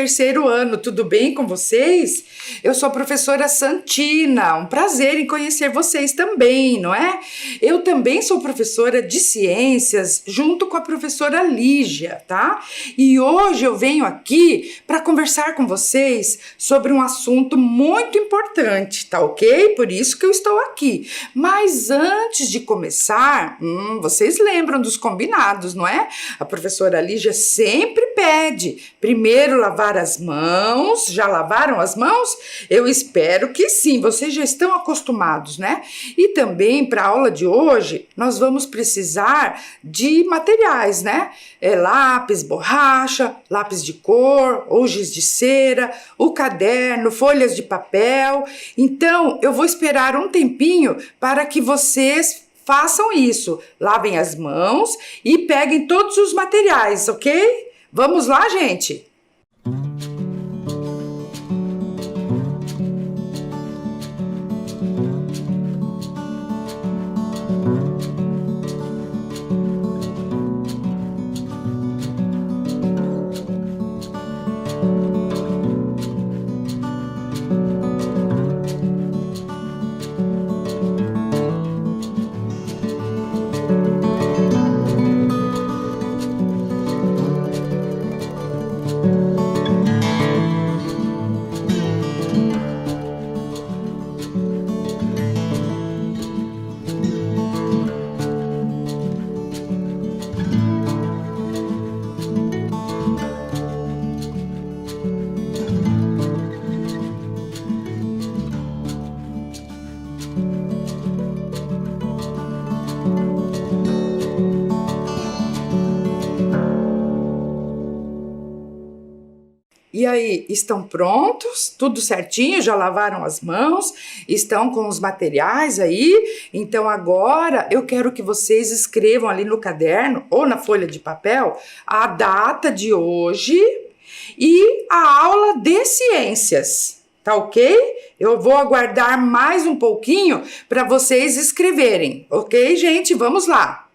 terceiro ano, tudo bem com vocês? Eu sou a professora Santina, um prazer em conhecer vocês também, não é? Eu também sou professora de ciências, junto com a professora Lígia, tá? E hoje eu venho aqui para conversar com vocês sobre um assunto muito importante, tá ok? Por isso que eu estou aqui. Mas antes de começar, vocês lembram dos combinados, não é? A professora Lígia sempre pede primeiro lavar as mãos. Já lavaram as mãos? Eu espero que sim, vocês já estão acostumados, né? E também para a aula de hoje, nós vamos precisar de materiais, né? Lápis, borracha, lápis de cor, ou giz de cera, o caderno, folhas de papel. Então, eu vou esperar um tempinho para que vocês façam isso. Lavem as mãos e peguem todos os materiais, ok? Vamos lá, gente? E aí, estão prontos? Tudo certinho? Já lavaram as mãos? Estão com os materiais aí? Então agora eu quero que vocês escrevam ali no caderno ou na folha de papel a data de hoje e a aula de ciências, tá ok? Eu vou aguardar mais um pouquinho para vocês escreverem, ok, gente? Vamos lá!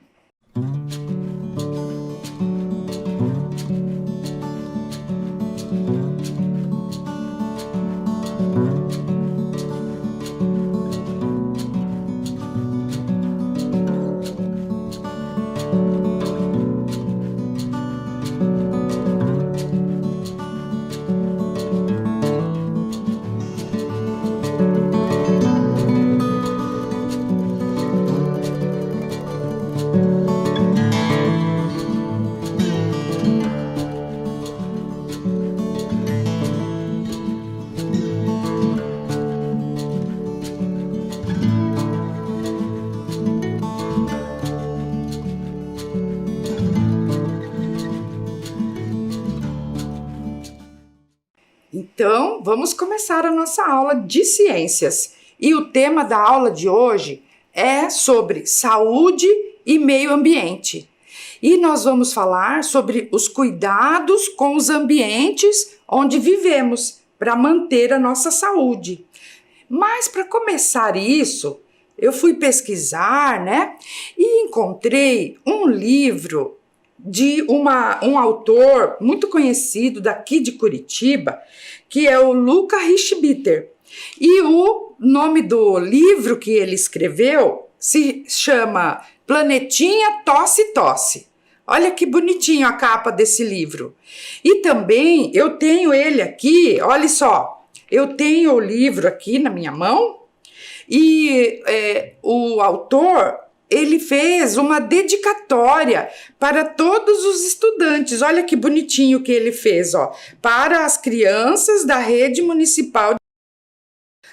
Então, vamos começar a nossa aula de ciências. E o tema da aula de hoje é sobre saúde e meio ambiente. E nós vamos falar sobre os cuidados com os ambientes onde vivemos para manter a nossa saúde. Mas para começar isso, eu fui pesquisar, né? E encontrei um livro de um autor muito conhecido daqui de Curitiba, que é o Luca Richbiter. E o nome do livro que ele escreveu se chama Planetinha Tosse Tosse. Olha que bonitinho a capa desse livro. E também eu tenho ele aqui, olha só, eu tenho o livro aqui na minha mão e o autor, ele fez uma dedicatória para todos os estudantes. Olha que bonitinho que ele fez, ó, para as crianças da rede municipal.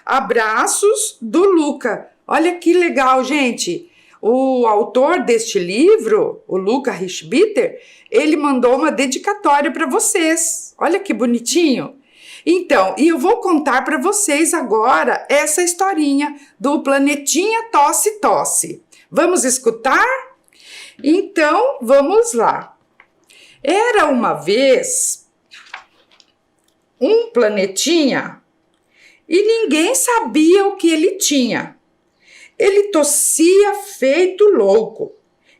Abraços do Luca. Olha que legal, gente. O autor deste livro, o Luca Richbiter, ele mandou uma dedicatória para vocês. Olha que bonitinho. Então, e eu vou contar para vocês agora essa historinha do Planetinha Tosse Tosse. Vamos escutar? Então, vamos lá. Era uma vez um planetinha e ninguém sabia o que ele tinha. Ele tossia feito louco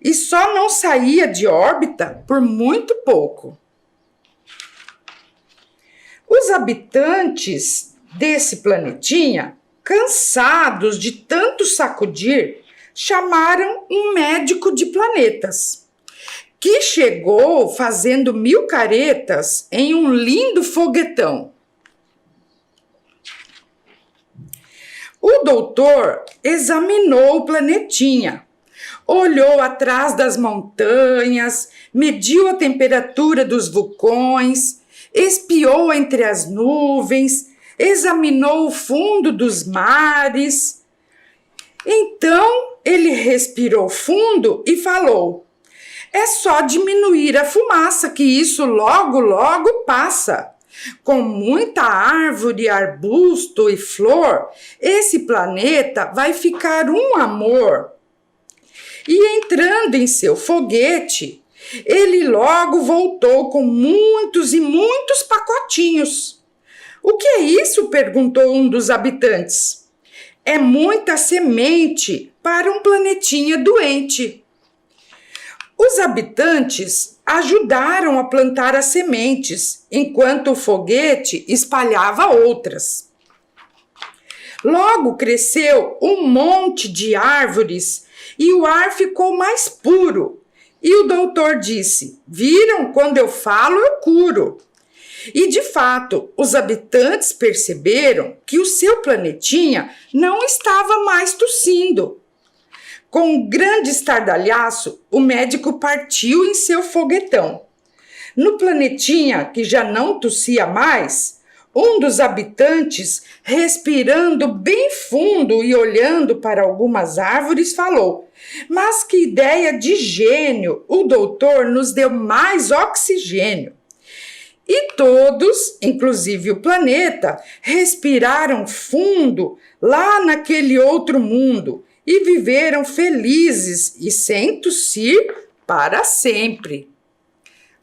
e só não saía de órbita por muito pouco. Os habitantes desse planetinha, cansados de tanto sacudir, chamaram um médico de planetas, que chegou fazendo 1000 caretas em um lindo foguetão. O doutor examinou o planetinha, olhou atrás das montanhas, mediu a temperatura dos vulcões, espiou entre as nuvens, examinou o fundo dos mares. Então ele respirou fundo e falou: é só diminuir a fumaça que isso logo, logo passa. Com muita árvore, arbusto e flor, esse planeta vai ficar um amor. E entrando em seu foguete, ele logo voltou com muitos e muitos pacotinhos. O que é isso? Perguntou um dos habitantes. É muita semente para um planetinha doente. Os habitantes ajudaram a plantar as sementes, enquanto o foguete espalhava outras. Logo cresceu um monte de árvores e o ar ficou mais puro. E o doutor disse: viram, quando eu falo, eu curo. E de fato, os habitantes perceberam que o seu planetinha não estava mais tossindo. Com um grande estardalhaço, o médico partiu em seu foguetão. No planetinha, que já não tossia mais, um dos habitantes, respirando bem fundo e olhando para algumas árvores, falou: mas que ideia de gênio! O doutor nos deu mais oxigênio. E todos, inclusive o planeta, respiraram fundo lá naquele outro mundo e viveram felizes e sem tossir para sempre.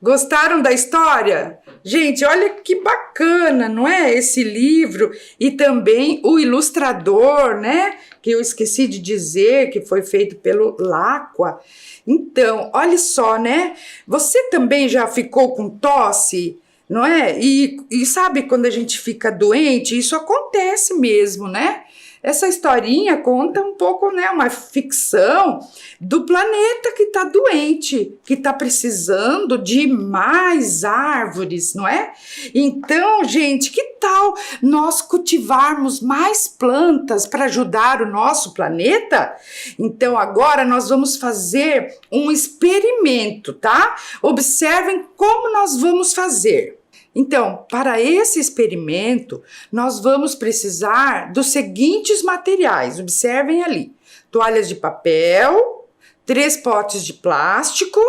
Gostaram da história? Gente, olha que bacana, não é? Esse livro e também o ilustrador, né? Que eu esqueci de dizer, que foi feito pelo Lacqua. Então, olha só, né? Você também já ficou com tosse, não é? E sabe quando a gente fica doente? Isso acontece mesmo, né? Essa historinha conta um pouco, né, uma ficção do planeta que está doente, que está precisando de mais árvores, não é? Então, gente, que tal nós cultivarmos mais plantas para ajudar o nosso planeta? Então, agora nós vamos fazer um experimento, tá? Observem como nós vamos fazer. Então, para esse experimento, nós vamos precisar dos seguintes materiais. Observem ali: toalhas de papel, 3 potes de plástico,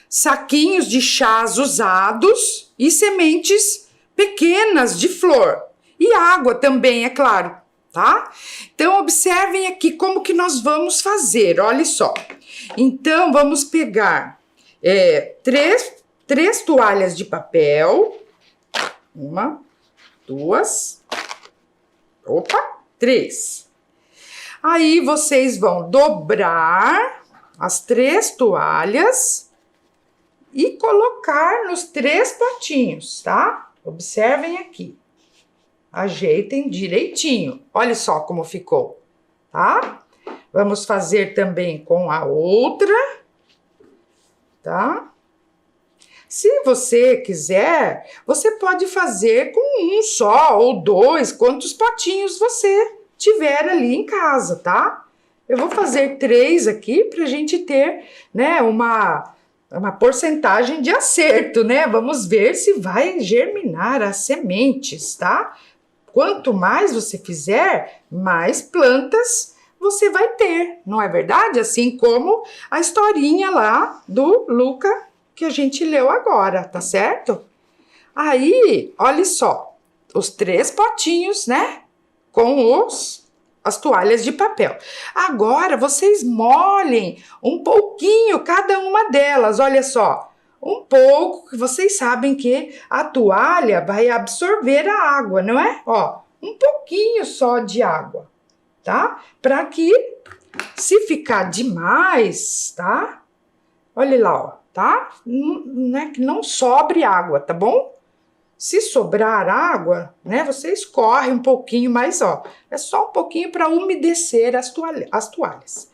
saquinhos de chás usados e sementes pequenas de flor. E água também, é claro, tá? Então, observem aqui como que nós vamos fazer, olha só. Então, vamos pegar três toalhas de papel. 1, 2, 3. Aí vocês vão dobrar as 3 toalhas e colocar nos 3 potinhos, tá? Observem aqui. Ajeitem direitinho. Olha só como ficou, tá? Vamos fazer também com a outra, tá? Se você quiser, você pode fazer com um só ou 2, quantos potinhos você tiver ali em casa, tá? Eu vou fazer 3 aqui para a gente ter, né, uma porcentagem de acerto, né? Vamos ver se vai germinar as sementes, tá? Quanto mais você fizer, mais plantas você vai ter, não é verdade? Assim como a historinha lá do Luca que a gente leu agora, tá certo? Aí, olha só, os 3 potinhos, né? Com as toalhas de papel. Agora, vocês molhem um pouquinho cada uma delas, olha só. Um pouco, que vocês sabem que a toalha vai absorver a água, não é? Ó, um pouquinho só de água, tá? Para que, se ficar demais, tá? Olha lá, ó. Tá? Não é que não sobre água, tá bom? Se sobrar água, né, você escorre um pouquinho, mas ó, é só um pouquinho para umedecer as toalhas.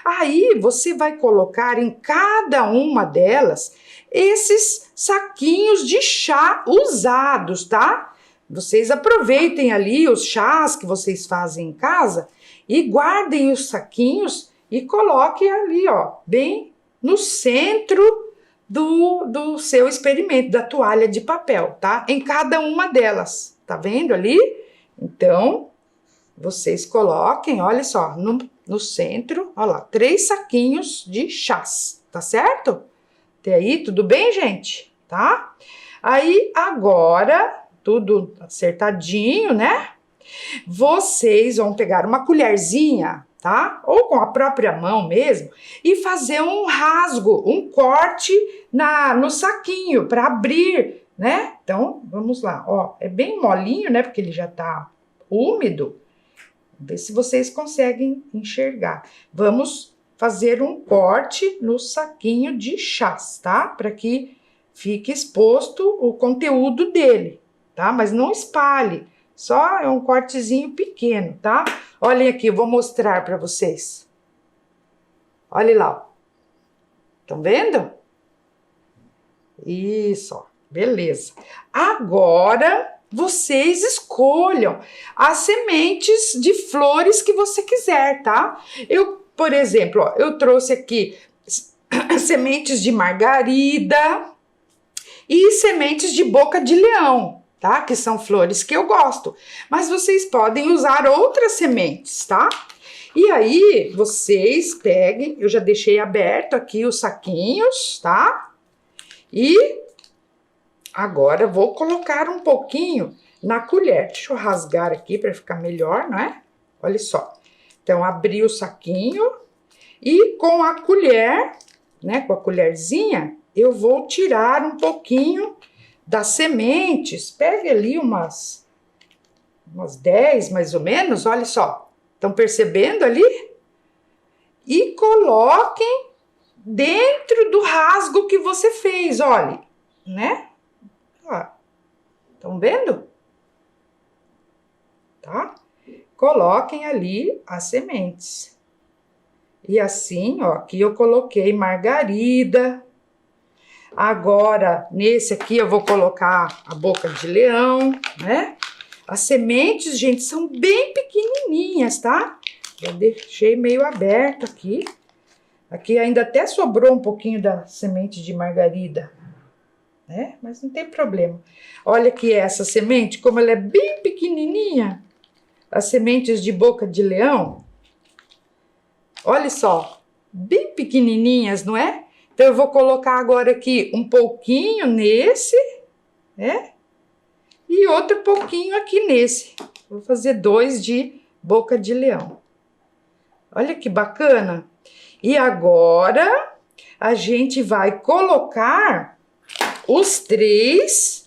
Aí você vai colocar em cada uma delas esses saquinhos de chá usados, tá? Vocês aproveitem ali os chás que vocês fazem em casa e guardem os saquinhos e coloquem ali, ó, bem no centro do seu experimento, da toalha de papel, tá? Em cada uma delas, tá vendo ali? Então, vocês coloquem, olha só, no centro, olha lá, 3 saquinhos de chás, tá certo? Até aí, tudo bem, gente? Tá? Aí, agora, tudo acertadinho, né? Vocês vão pegar uma colherzinha, tá? Ou com a própria mão mesmo, e fazer um rasgo, um corte no saquinho para abrir, né? Então, vamos lá, ó, é bem molinho, né? Porque ele já tá úmido. Vamos ver se vocês conseguem enxergar. Vamos fazer um corte no saquinho de chás, tá? Para que fique exposto o conteúdo dele, tá? Mas não espalhe. Só é um cortezinho pequeno, tá? Olhem aqui, eu vou mostrar para vocês. Olha lá, ó. Estão vendo? Isso, ó. Beleza. Agora, vocês escolham as sementes de flores que você quiser, tá? Eu, por exemplo, ó, eu trouxe aqui sementes de margarida e sementes de boca de leão, tá? Que são flores que eu gosto. Mas vocês podem usar outras sementes, tá? E aí, vocês peguem, eu já deixei aberto aqui os saquinhos, tá? E agora vou colocar um pouquinho na colher. Deixa eu rasgar aqui para ficar melhor, não é? Olha só. Então, abri o saquinho e com a colher, né? Com a colherzinha, eu vou tirar um pouquinho das sementes. Pegue ali umas 10 mais ou menos, olha só. Estão percebendo ali? E coloquem dentro do rasgo que você fez, olha, né? Estão vendo? Tá? Coloquem ali as sementes. E assim, ó, aqui eu coloquei margarida. Agora, nesse aqui eu vou colocar a boca de leão, né? As sementes, gente, são bem pequenininhas, tá? Já deixei meio aberto aqui. Aqui ainda até sobrou um pouquinho da semente de margarida, né? Mas não tem problema. Olha aqui essa semente, como ela é bem pequenininha. As sementes de boca de leão. Olha só, bem pequenininhas, não é? Então, eu vou colocar agora aqui um pouquinho nesse, né? E outro pouquinho aqui nesse. Vou fazer 2 de boca de leão. Olha que bacana. E agora, a gente vai colocar os 3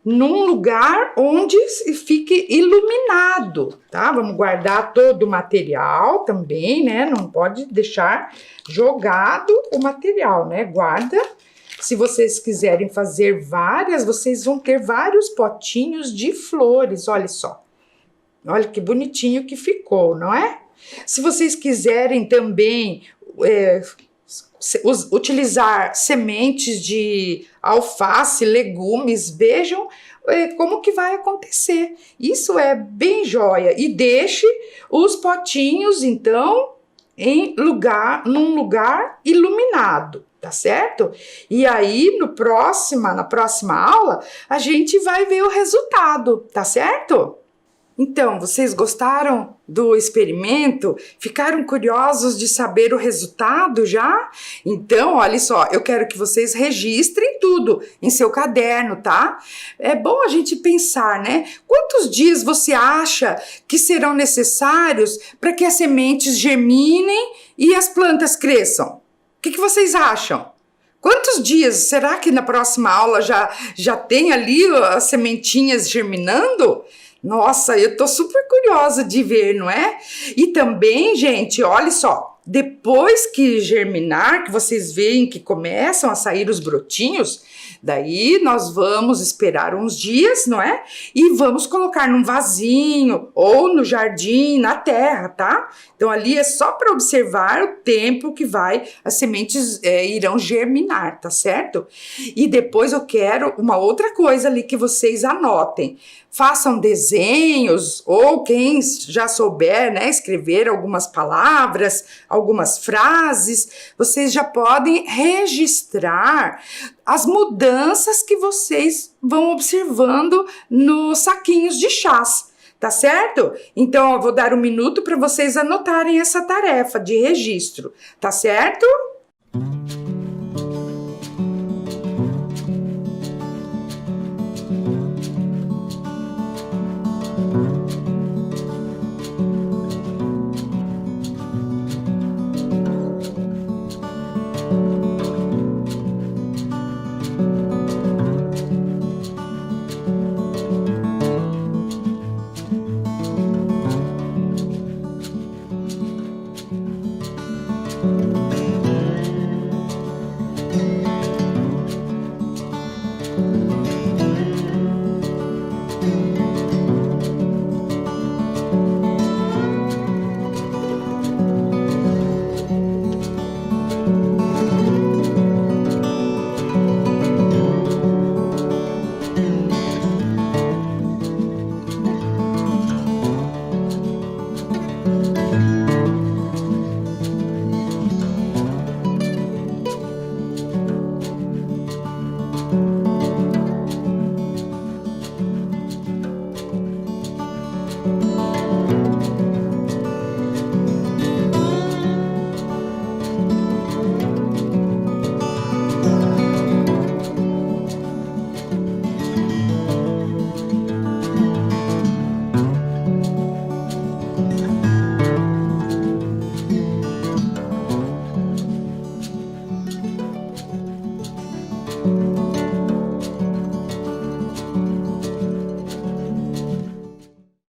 num lugar onde fique iluminado, tá? Vamos guardar todo o material também, né? Não pode deixar jogado o material, né? Guarda. Se vocês quiserem fazer várias, vocês vão ter vários potinhos de flores, olha só. Olha que bonitinho que ficou, não é? Se vocês quiserem também utilizar sementes de alface, legumes, vejam como que vai acontecer. Isso é bem joia. E deixe os potinhos, então, num lugar iluminado, tá certo? E aí, na próxima aula, a gente vai ver o resultado, tá certo? Então, vocês gostaram do experimento? Ficaram curiosos de saber o resultado já? Então, olha só, eu quero que vocês registrem tudo em seu caderno, tá? É bom a gente pensar, né? Quantos dias você acha que serão necessários para que as sementes germinem e as plantas cresçam? O que vocês acham? Quantos dias? Será que na próxima aula já tem ali as sementinhas germinando? Nossa, eu tô super curiosa de ver, não é? E também, gente, olha só, depois que germinar, que vocês veem que começam a sair os brotinhos, Daí nós vamos esperar uns dias, não é? E vamos colocar num vasinho ou no jardim, na terra, tá? Então ali é só para observar o tempo que as sementes irão germinar, tá certo? E depois eu quero uma outra coisa ali que vocês anotem. Façam desenhos ou quem já souber, né, escrever algumas palavras, algumas frases, vocês já podem registrar as mudanças que vocês vão observando nos saquinhos de chás. Tá certo? Então, eu vou dar um minuto para vocês anotarem essa tarefa de registro, tá certo?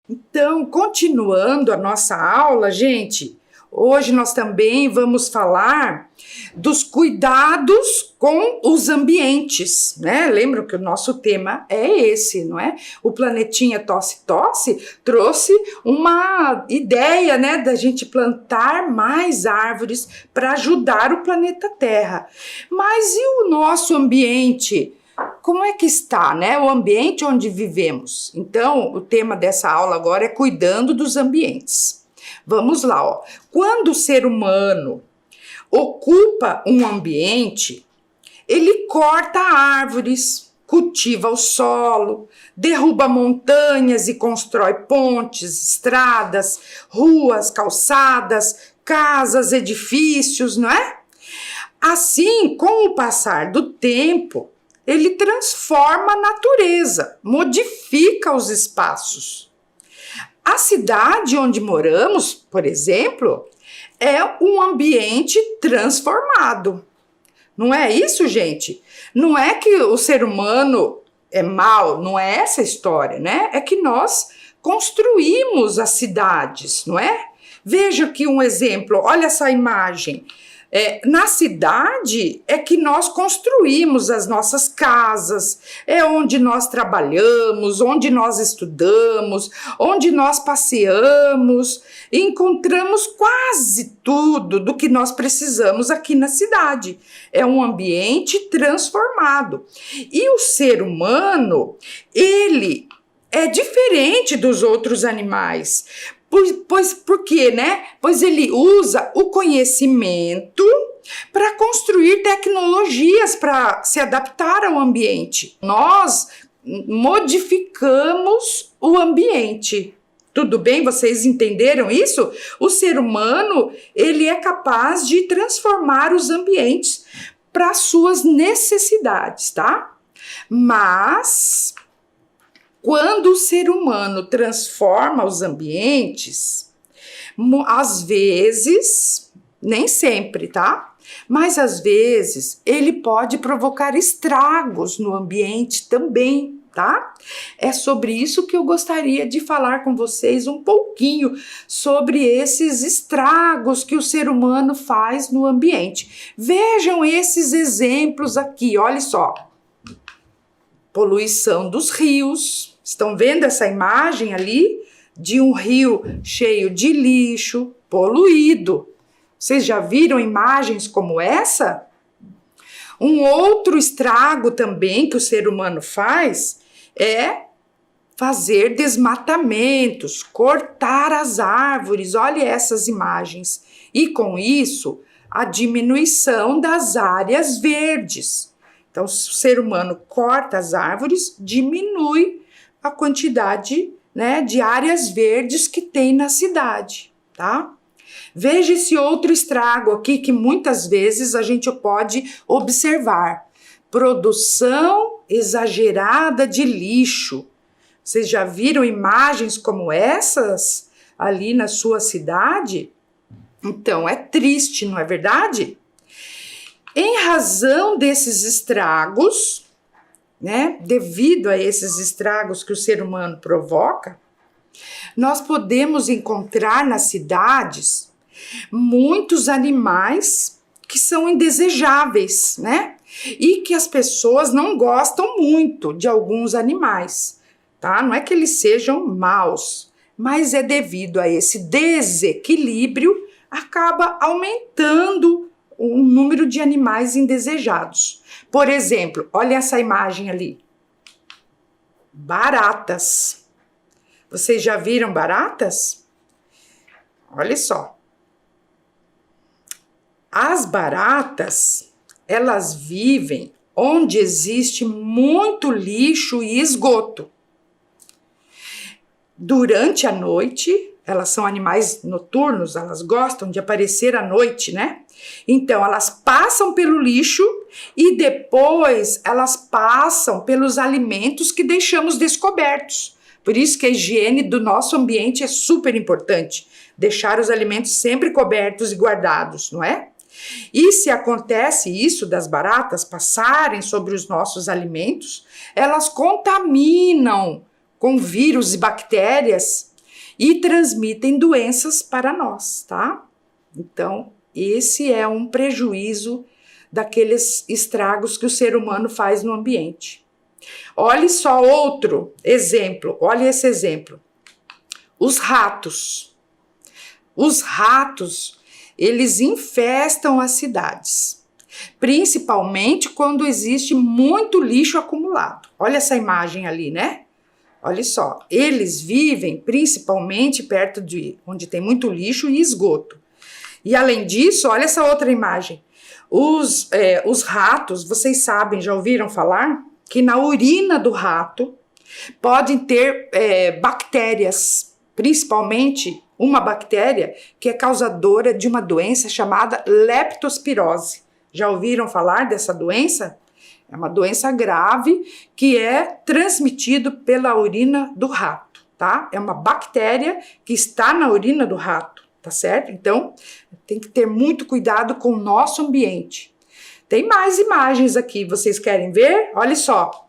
Então, continuando a nossa aula, gente, hoje nós também vamos falar dos cuidados com os ambientes, né? Lembram que o nosso tema é esse, não é? O Planetinha Tosse Tosse trouxe uma ideia, né, da gente plantar mais árvores para ajudar o planeta Terra. Mas e o nosso ambiente? Como é que está, né? O ambiente onde vivemos. Então, o tema dessa aula agora é cuidando dos ambientes. Vamos lá, ó. Quando o ser humano ocupa um ambiente, ele corta árvores, cultiva o solo, derruba montanhas e constrói pontes, estradas, ruas, calçadas, casas, edifícios, não é? Assim, com o passar do tempo, ele transforma a natureza, modifica os espaços. A cidade onde moramos, por exemplo, é um ambiente transformado. Não é isso, gente? Não é que o ser humano é mau, não é essa a história, né? É que nós construímos as cidades, não é? Veja aqui um exemplo, olha essa imagem. Na cidade é que nós construímos as nossas casas, é onde nós trabalhamos, onde nós estudamos, onde nós passeamos, e encontramos quase tudo do que nós precisamos aqui na cidade. É um ambiente transformado. E o ser humano, ele é diferente dos outros animais. Por quê, né? Pois ele usa o conhecimento para construir tecnologias para se adaptar ao ambiente. Nós modificamos o ambiente. Tudo bem? Vocês entenderam isso? O ser humano, ele é capaz de transformar os ambientes para suas necessidades, tá? Mas quando o ser humano transforma os ambientes, às vezes, nem sempre, tá? Mas às vezes ele pode provocar estragos no ambiente também, tá? É sobre isso que eu gostaria de falar com vocês um pouquinho, sobre esses estragos que o ser humano faz no ambiente. Vejam esses exemplos aqui, olha só. poluição dos rios. Estão vendo essa imagem ali de um rio cheio de lixo, poluído? Vocês já viram imagens como essa? Um outro estrago também que o ser humano faz é fazer desmatamentos, cortar as árvores. Olha essas imagens. E com isso, a diminuição das áreas verdes. Então, se o ser humano corta as árvores, diminui a quantidade, né, de áreas verdes que tem na cidade, tá? Veja esse outro estrago aqui que muitas vezes a gente pode observar. Produção exagerada de lixo. Vocês já viram imagens como essas ali na sua cidade? Então, é triste, não é verdade? Em razão desses estragos, né, devido a esses estragos que o ser humano provoca, nós podemos encontrar nas cidades muitos animais que são indesejáveis, né? E que as pessoas não gostam muito de alguns animais, tá? Não é que eles sejam maus, mas é devido a esse desequilíbrio, acaba aumentando o número de animais indesejados. Por exemplo, olha essa imagem ali. Baratas. Vocês já viram baratas? Olha só. As baratas, elas vivem onde existe muito lixo e esgoto. Durante a noite, elas são animais noturnos, elas gostam de aparecer à noite, né? Então, elas passam pelo lixo e depois elas passam pelos alimentos que deixamos descobertos. Por isso que a higiene do nosso ambiente é super importante. Deixar os alimentos sempre cobertos e guardados, não é? E se acontece isso das baratas passarem sobre os nossos alimentos, elas contaminam com vírus e bactérias e transmitem doenças para nós, tá? Então, esse é um prejuízo daqueles estragos que o ser humano faz no ambiente. Olhe só outro exemplo, olha esse exemplo. Os ratos. Os ratos, eles infestam as cidades, principalmente quando existe muito lixo acumulado. Olha essa imagem ali, né? Olha só, eles vivem principalmente perto de onde tem muito lixo e esgoto. E além disso, olha essa outra imagem. Os ratos, vocês sabem, já ouviram falar? Que na urina do rato podem ter bactérias, principalmente uma bactéria que é causadora de uma doença chamada leptospirose. Já ouviram falar dessa doença? É uma doença grave que é transmitida pela urina do rato, tá? É uma bactéria que está na urina do rato, tá certo? Então, tem que ter muito cuidado com o nosso ambiente. Tem mais imagens aqui, vocês querem ver? Olha só.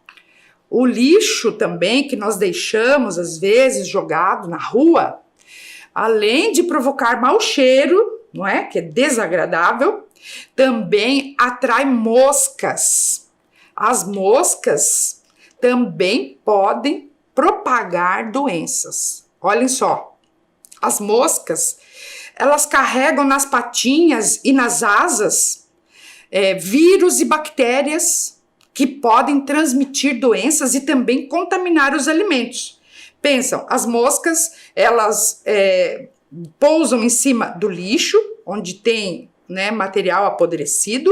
O lixo também que nós deixamos, às vezes, jogado na rua, além de provocar mau cheiro, não é? Que é desagradável, também atrai moscas. As moscas também podem propagar doenças. Olhem só, as moscas, elas carregam nas patinhas e nas asas vírus e bactérias que podem transmitir doenças e também contaminar os alimentos. Pensam, as moscas, elas pousam em cima do lixo, onde tem, né, material apodrecido,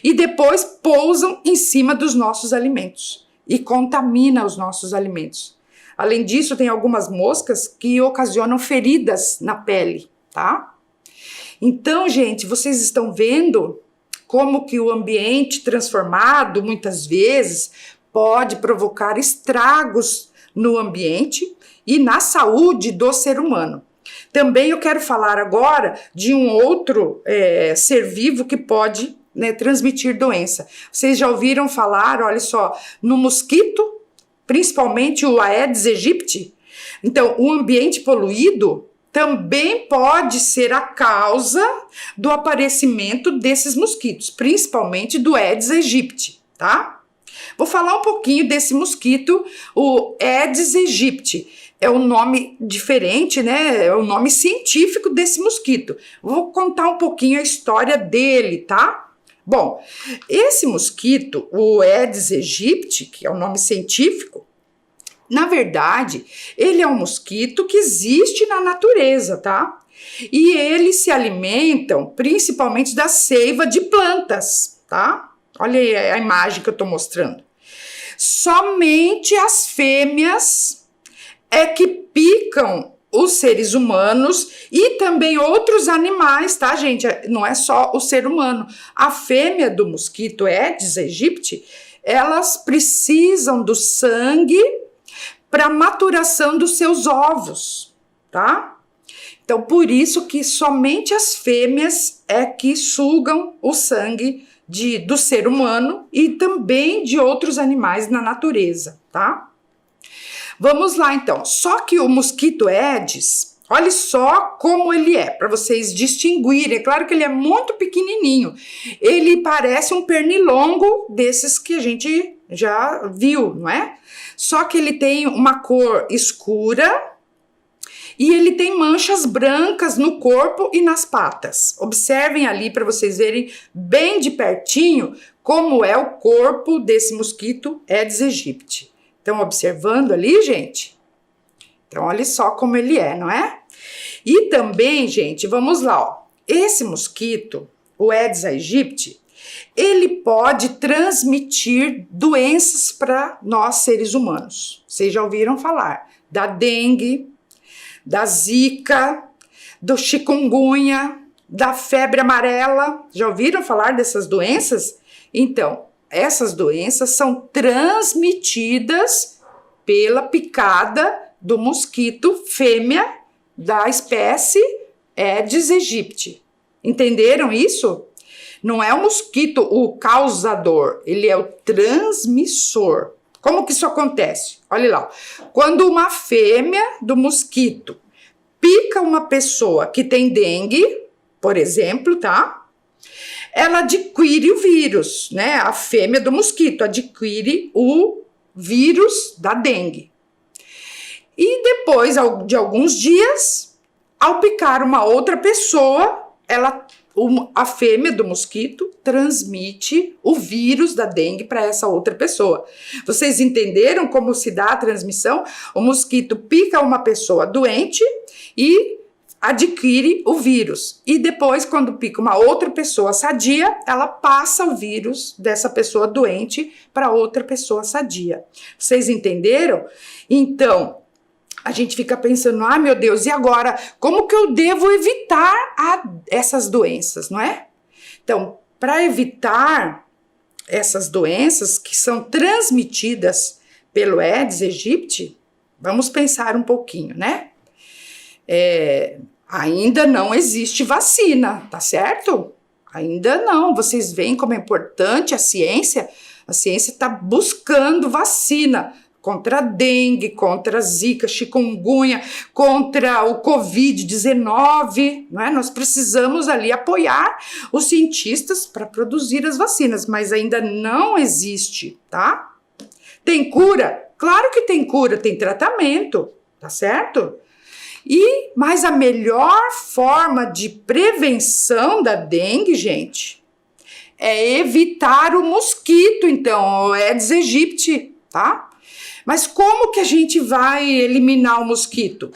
e depois pousam em cima dos nossos alimentos e contamina os nossos alimentos. Além disso, tem algumas moscas que ocasionam feridas na pele, tá? Então, gente, vocês estão vendo como que o ambiente transformado, muitas vezes, pode provocar estragos no ambiente e na saúde do ser humano. Também eu quero falar agora de um outro ser vivo que pode, né, transmitir doença. Vocês já ouviram falar, olha só, no mosquito, principalmente o Aedes aegypti? Então, o ambiente poluído também pode ser a causa do aparecimento desses mosquitos, principalmente do Aedes aegypti, tá? Vou falar um pouquinho desse mosquito, o Aedes aegypti. É um nome diferente, né? É o nome científico desse mosquito. Vou contar um pouquinho a história dele, tá? Bom, esse mosquito, o Aedes aegypti, que é o nome científico, na verdade, ele é um mosquito que existe na natureza, tá? E eles se alimentam principalmente da seiva de plantas, tá? Olha aí a imagem que eu tô mostrando. Somente as fêmeas é que picam os seres humanos e também outros animais, tá, gente? Não é só o ser humano. A fêmea do mosquito Aedes aegypti, elas precisam do sangue para maturação dos seus ovos, tá? Então, por isso que somente as fêmeas é que sugam o sangue do ser humano e também de outros animais na natureza, tá? Vamos lá, então. Só que o mosquito Aedes, olha só como ele é, para vocês distinguirem. É claro que ele é muito pequenininho. Ele parece um pernilongo desses que a gente já viu, não é? Só que ele tem uma cor escura e ele tem manchas brancas no corpo e nas patas. Observem ali para vocês verem bem de pertinho como é o corpo desse mosquito Aedes aegypti. Estão observando ali, gente? Então, olha só como ele é, não é? E também, gente, vamos lá, ó. Esse mosquito, o Aedes aegypti, ele pode transmitir doenças para nós seres humanos. Vocês já ouviram falar da dengue, da zika, do chikungunya, da febre amarela. Já ouviram falar dessas doenças? Então, essas doenças são transmitidas pela picada do mosquito fêmea da espécie Aedes aegypti. Entenderam isso? Não é o mosquito o causador, ele é o transmissor. Como que isso acontece? Olha lá. Quando uma fêmea do mosquito pica uma pessoa que tem dengue, por exemplo, tá? Ela adquire o vírus, né? A fêmea do mosquito adquire o vírus da dengue. E depois de alguns dias, ao picar uma outra pessoa, a fêmea do mosquito transmite o vírus da dengue para essa outra pessoa. Vocês entenderam como se dá a transmissão? O mosquito pica uma pessoa doente e adquire o vírus. E depois, quando pica uma outra pessoa sadia, ela passa o vírus dessa pessoa doente para outra pessoa sadia. Vocês entenderam? Então, a gente fica pensando, meu Deus, e agora? Como que eu devo evitar essas doenças, não é? Então, para evitar essas doenças que são transmitidas pelo Aedes aegypti, vamos pensar um pouquinho, né? Ainda não existe vacina, tá certo? Ainda não. Vocês veem como é importante a ciência? A ciência está buscando vacina contra a dengue, contra a zika, chikungunya, contra o Covid-19, não é? Nós precisamos ali apoiar os cientistas para produzir as vacinas, mas ainda não existe, tá? Tem cura? Claro que tem cura, tem tratamento, tá certo? Mas a melhor forma de prevenção da dengue, gente, é evitar o mosquito, então, o Aedes aegypti, tá? Mas como que a gente vai eliminar o mosquito?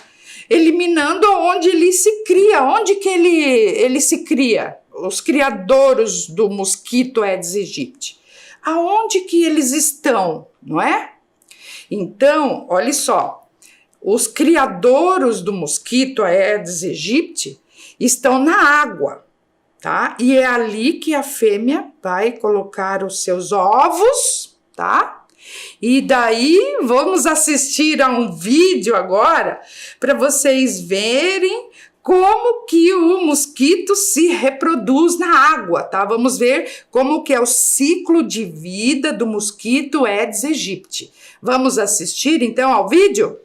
Eliminando onde ele se cria, onde que ele se cria? Os criadouros do mosquito Aedes aegypti. Aonde que eles estão, não é? Então, olha só, os criadouros do mosquito Aedes aegypti estão na água, tá? E é ali que a fêmea vai colocar os seus ovos, tá? E daí vamos assistir a um vídeo agora para vocês verem como que o mosquito se reproduz na água, tá? Vamos ver como que é o ciclo de vida do mosquito Aedes aegypti. Vamos assistir então ao vídeo?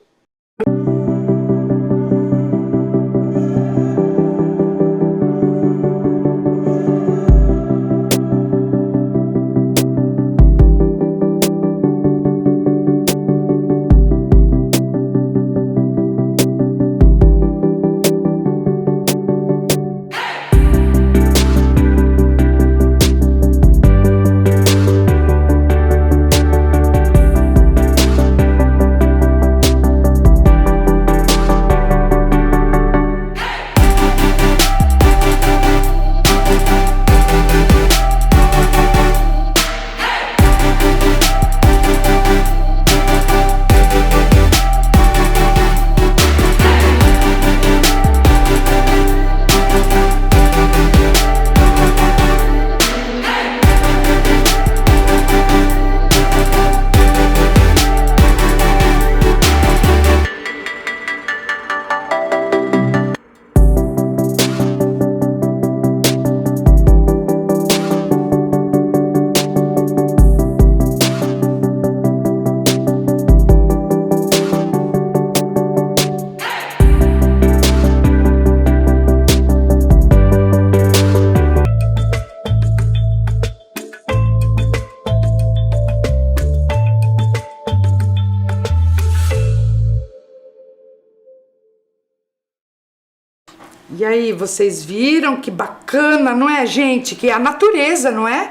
E aí, vocês viram que bacana, não é, gente? Que é a natureza, não é?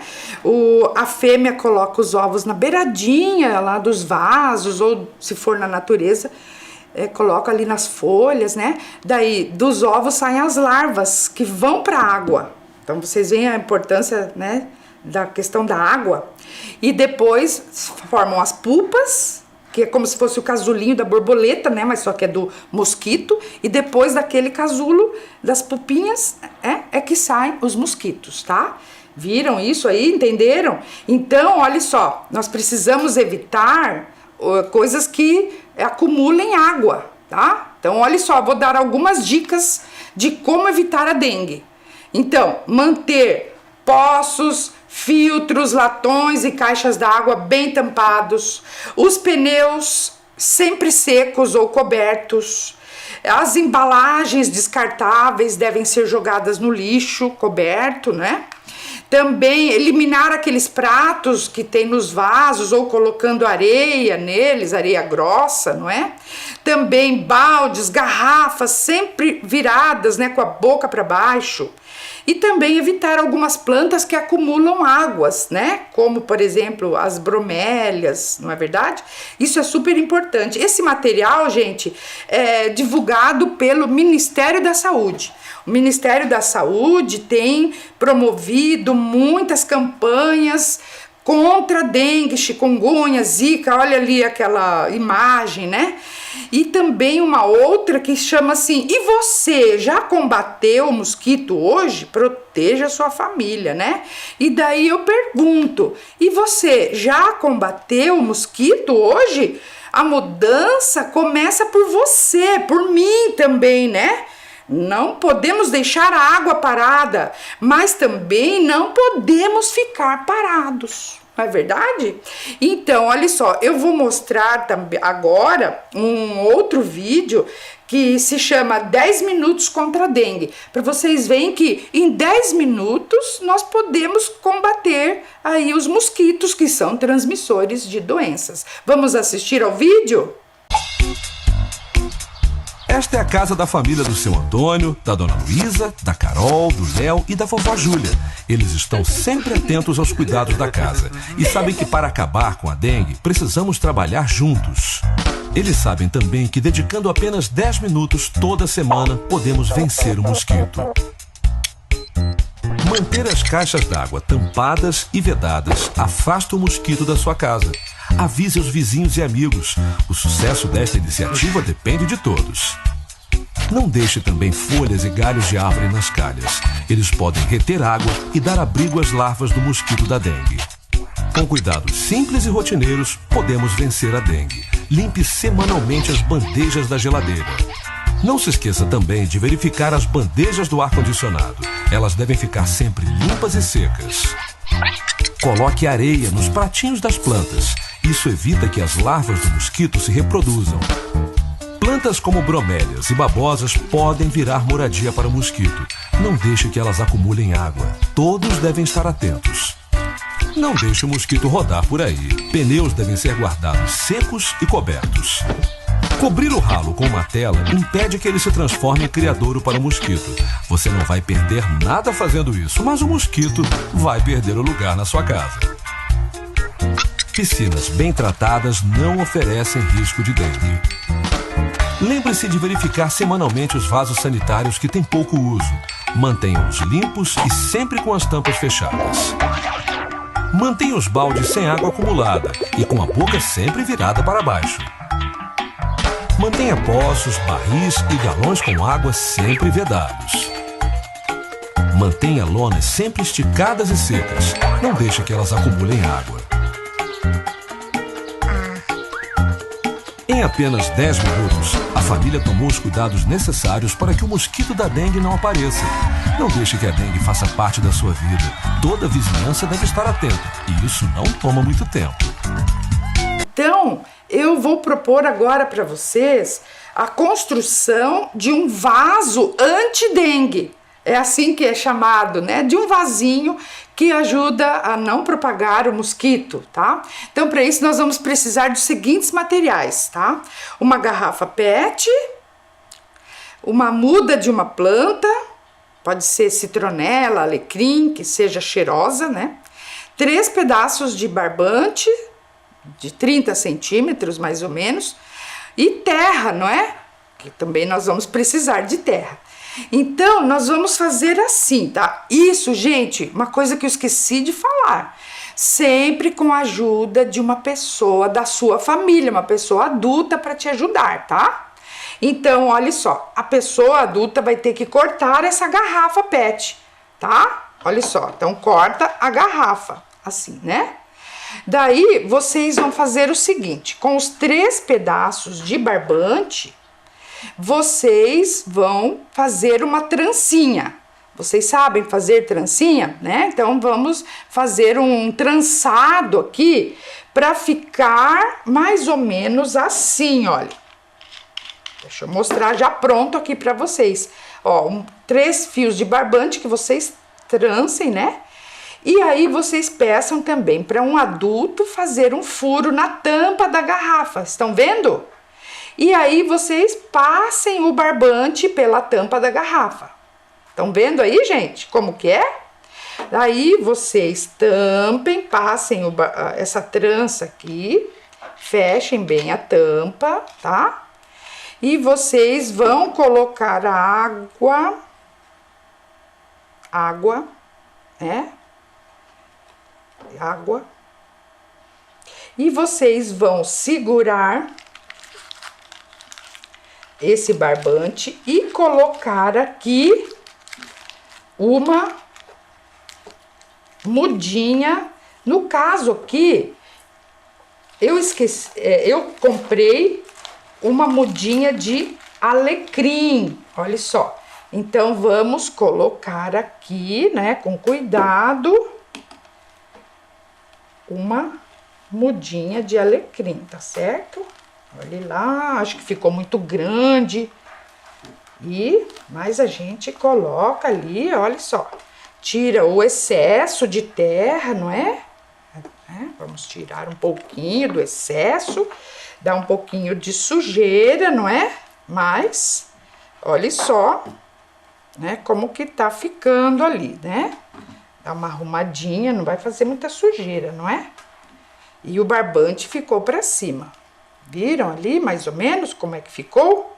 A fêmea coloca os ovos na beiradinha lá dos vasos, ou se for na natureza, coloca ali nas folhas, né? Daí, dos ovos saem as larvas que vão para a água. Então, vocês veem a importância, né, da questão da água. E depois formam as pupas, que é como se fosse o casulinho da borboleta, né? Mas só que é do mosquito. E depois daquele casulo, das pupinhas, é que saem os mosquitos, tá? Viram isso aí? Entenderam? Então, olha só, nós precisamos evitar coisas que acumulem água, tá? Então, olha só, vou dar algumas dicas de como evitar a dengue. Então, manter poços, filtros, latões e caixas d'água bem tampados, os pneus sempre secos ou cobertos, as embalagens descartáveis devem ser jogadas no lixo coberto, né? Também eliminar aqueles pratos que tem nos vasos ou colocando areia neles, areia grossa, não é? Também baldes, garrafas sempre viradas, né, com a boca para baixo. E também evitar algumas plantas que acumulam águas, né? Como, por exemplo, as bromélias, não é verdade? Isso é super importante. Esse material, gente, é divulgado pelo Ministério da Saúde. O Ministério da Saúde tem promovido muitas campanhas contra dengue, chikungunya, zika, olha ali aquela imagem, né? E também uma outra que chama assim, e você já combateu o mosquito hoje? Proteja a sua família, né? E daí eu pergunto, e você já combateu o mosquito hoje? A mudança começa por você, por mim também, né? Não podemos deixar a água parada, mas também não podemos ficar parados, não é verdade? Então, olha só, eu vou mostrar também agora um outro vídeo que se chama 10 minutos contra a dengue, para vocês verem que em 10 minutos nós podemos combater aí os mosquitos que são transmissores de doenças. Vamos assistir ao vídeo? Esta é a casa da família do seu Antônio, da dona Luísa, da Carol, do Léo e da vovó Júlia. Eles estão sempre atentos aos cuidados da casa e sabem que para acabar com a dengue precisamos trabalhar juntos. Eles sabem também que dedicando apenas 10 minutos toda semana podemos vencer o mosquito. Manter as caixas d'água tampadas e vedadas afasta o mosquito da sua casa. Avise os vizinhos e amigos. O sucesso desta iniciativa depende de todos. Não deixe também folhas e galhos de árvore nas calhas. Eles podem reter água e dar abrigo às larvas do mosquito da dengue. Com cuidados simples e rotineiros, podemos vencer a dengue. Limpe semanalmente as bandejas da geladeira. Não se esqueça também de verificar as bandejas do ar-condicionado. Elas devem ficar sempre limpas e secas. Coloque areia nos pratinhos das plantas. Isso evita que as larvas do mosquito se reproduzam. Plantas como bromélias e babosas podem virar moradia para o mosquito. Não deixe que elas acumulem água. Todos devem estar atentos. Não deixe o mosquito rodar por aí. Pneus devem ser guardados secos e cobertos. Cobrir o ralo com uma tela impede que ele se transforme em criadouro para o mosquito. Você não vai perder nada fazendo isso, mas o mosquito vai perder o lugar na sua casa. Piscinas bem tratadas não oferecem risco de dengue. Lembre-se de verificar semanalmente os vasos sanitários que têm pouco uso. Mantenha-os limpos e sempre com as tampas fechadas. Mantenha os baldes sem água acumulada e com a boca sempre virada para baixo. Mantenha poços, barris e galões com água sempre vedados. Mantenha lonas sempre esticadas e secas. Não deixe que elas acumulem água. Em apenas 10 minutos, a família tomou os cuidados necessários para que o mosquito da dengue não apareça. Não deixe que a dengue faça parte da sua vida. Toda a vizinhança deve estar atenta, e isso não toma muito tempo. Então, eu vou propor agora para vocês a construção de um vaso anti-dengue. É assim que é chamado, né? De um vasinho que ajuda a não propagar o mosquito, tá? Então, para isso, nós vamos precisar dos seguintes materiais, tá? Uma garrafa PET, uma muda de uma planta, pode ser citronela, alecrim, que seja cheirosa, né? 3 pedaços de barbante, de 30 centímetros mais ou menos, e terra, não é? Que também nós vamos precisar de terra. Então, nós vamos fazer assim, tá? Isso, gente, uma coisa que eu esqueci de falar. Sempre com a ajuda de uma pessoa da sua família, uma pessoa adulta para te ajudar, tá? Então, olha só, a pessoa adulta vai ter que cortar essa garrafa PET, tá? Olha só, então corta a garrafa, assim, né? Daí, vocês vão fazer o seguinte, com os 3 pedaços de barbante, vocês vão fazer uma trancinha. Vocês sabem fazer trancinha, né? Então vamos fazer um trançado aqui para ficar mais ou menos assim, olha. Deixa eu mostrar já pronto aqui para vocês. Ó, 3 fios de barbante que vocês trancem, né? E aí vocês peçam também para um adulto fazer um furo na tampa da garrafa. Estão vendo? E aí vocês passem o barbante pela tampa da garrafa. Estão vendo aí, gente, como que é? Daí vocês tampem, passem essa trança aqui, fechem bem a tampa, tá? E vocês vão colocar água, né? Água. E vocês vão segurar esse barbante e colocar aqui uma mudinha. No caso aqui, eu comprei uma mudinha de alecrim, olha só. Então vamos colocar aqui, né, com cuidado, uma mudinha de alecrim, tá certo? Olha lá, acho que ficou muito grande. Mas a gente coloca ali, olha só. Tira o excesso de terra, não é? Vamos tirar um pouquinho do excesso. Dá um pouquinho de sujeira, não é? Mas, olha só, né? Como que tá ficando ali, né? Dá uma arrumadinha, não vai fazer muita sujeira, não é? E o barbante ficou pra cima. Viram ali, mais ou menos, como é que ficou?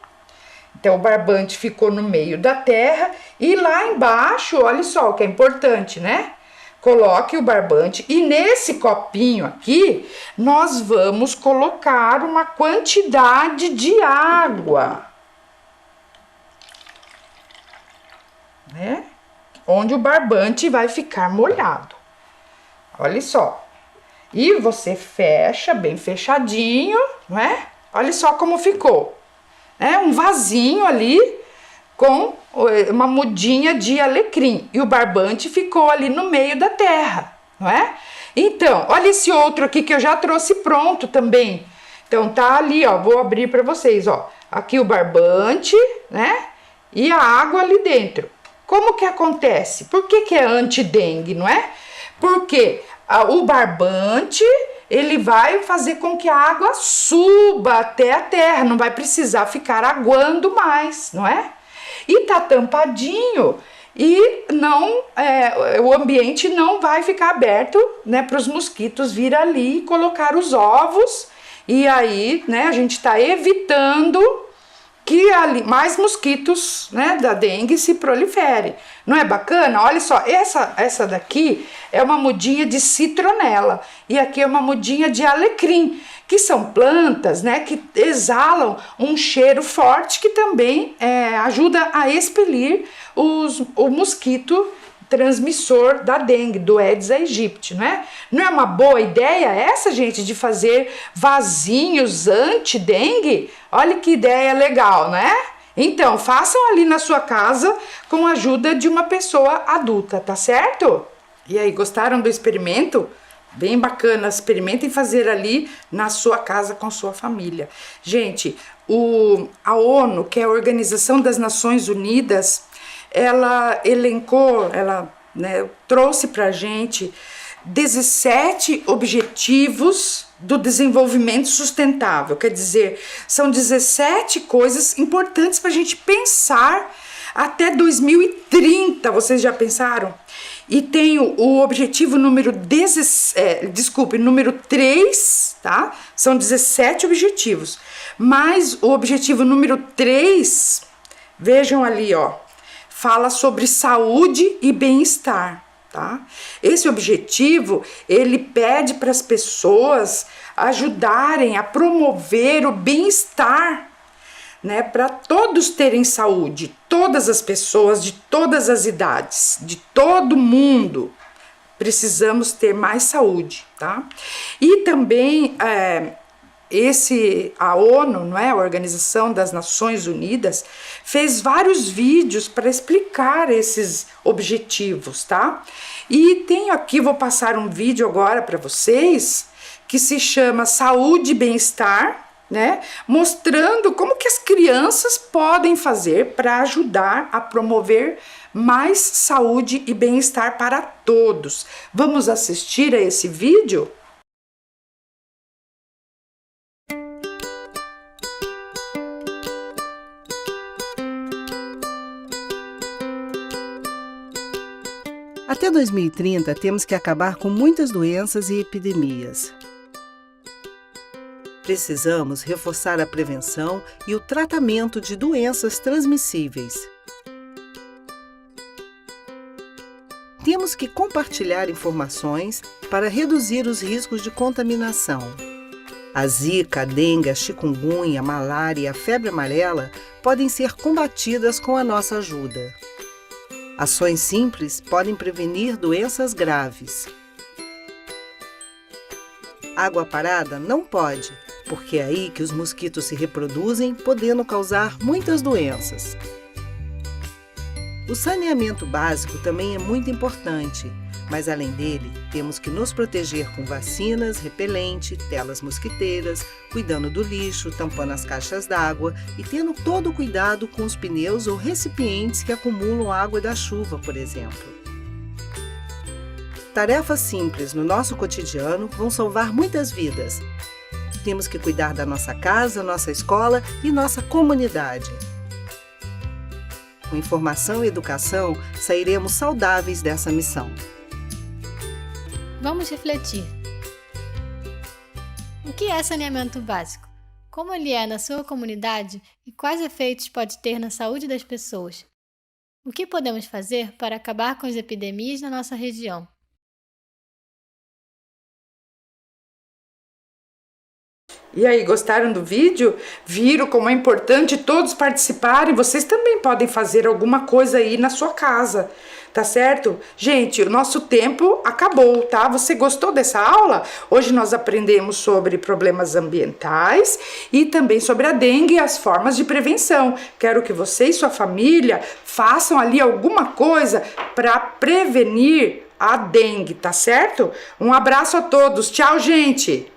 Então, o barbante ficou no meio da terra e lá embaixo, olha só o que é importante, né? Coloque o barbante e nesse copinho aqui, nós vamos colocar uma quantidade de água, né? Onde o barbante vai ficar molhado. Olha só. E você fecha bem fechadinho, não é? Olha só como ficou. Um vasinho ali com uma mudinha de alecrim. E o barbante ficou ali no meio da terra, não é? Então, olha esse outro aqui que eu já trouxe pronto também. Então, tá ali, ó, vou abrir para vocês, ó. Aqui o barbante, né? E a água ali dentro. Como que acontece? Por que é anti-dengue, não é? Porque o barbante, ele vai fazer com que a água suba até a terra, não vai precisar ficar aguando mais, não é? E tá tampadinho e não, o ambiente não vai ficar aberto, né, para os mosquitos vir ali e colocar os ovos. E aí, né, a gente tá evitando que ali mais mosquitos, né, da dengue se proliferem. Não é bacana? Olha só, essa daqui é uma mudinha de citronela e aqui é uma mudinha de alecrim, que são plantas, né, que exalam um cheiro forte que também ajuda a expelir o mosquito transmissor da dengue, do Aedes aegypti, né? Não é uma boa ideia essa, gente, de fazer vasinhos anti-dengue? Olha que ideia legal, né? Então, façam ali na sua casa com a ajuda de uma pessoa adulta, tá certo? E aí, gostaram do experimento? Bem bacana, experimentem fazer ali na sua casa com sua família. Gente, a ONU, que é a Organização das Nações Unidas, ela elencou, né, trouxe pra gente 17 objetivos do desenvolvimento sustentável. Quer dizer, são 17 coisas importantes para a gente pensar até 2030. Vocês já pensaram? E tem o objetivo número 3, tá? São 17 objetivos. Mas o objetivo número 3, vejam ali, ó, fala sobre saúde e bem-estar. Tá? Esse objetivo, ele pede para as pessoas ajudarem a promover o bem-estar, né? Para todos terem saúde, todas as pessoas de todas as idades, de todo mundo, precisamos ter mais saúde, tá? E também a ONU, não é? A Organização das Nações Unidas, fez vários vídeos para explicar esses objetivos, tá? E tenho aqui, vou passar um vídeo agora para vocês, que se chama Saúde e Bem-Estar, né? Mostrando como que as crianças podem fazer para ajudar a promover mais saúde e bem-estar para todos. Vamos assistir a esse vídeo? Até 2030, temos que acabar com muitas doenças e epidemias. Precisamos reforçar a prevenção e o tratamento de doenças transmissíveis. Temos que compartilhar informações para reduzir os riscos de contaminação. A zika, a dengue, a chikungunya, a malária e a febre amarela podem ser combatidas com a nossa ajuda. Ações simples podem prevenir doenças graves. Água parada não pode, porque é aí que os mosquitos se reproduzem, podendo causar muitas doenças. O saneamento básico também é muito importante, mas além dele, temos que nos proteger com vacinas, repelente, telas mosquiteiras, cuidando do lixo, tampando as caixas d'água e tendo todo o cuidado com os pneus ou recipientes que acumulam água da chuva, por exemplo. Tarefas simples no nosso cotidiano vão salvar muitas vidas. Temos que cuidar da nossa casa, nossa escola e nossa comunidade. Com informação e educação, sairemos saudáveis dessa missão. Vamos refletir. O que é saneamento básico? Como ele é na sua comunidade e quais efeitos pode ter na saúde das pessoas? O que podemos fazer para acabar com as epidemias na nossa região? E aí, gostaram do vídeo? Viram como é importante todos participarem? Vocês também podem fazer alguma coisa aí na sua casa, tá certo? Gente, o nosso tempo acabou, tá? Você gostou dessa aula? Hoje nós aprendemos sobre problemas ambientais e também sobre a dengue e as formas de prevenção. Quero que você e sua família façam ali alguma coisa para prevenir a dengue, tá certo? Um abraço a todos. Tchau, gente!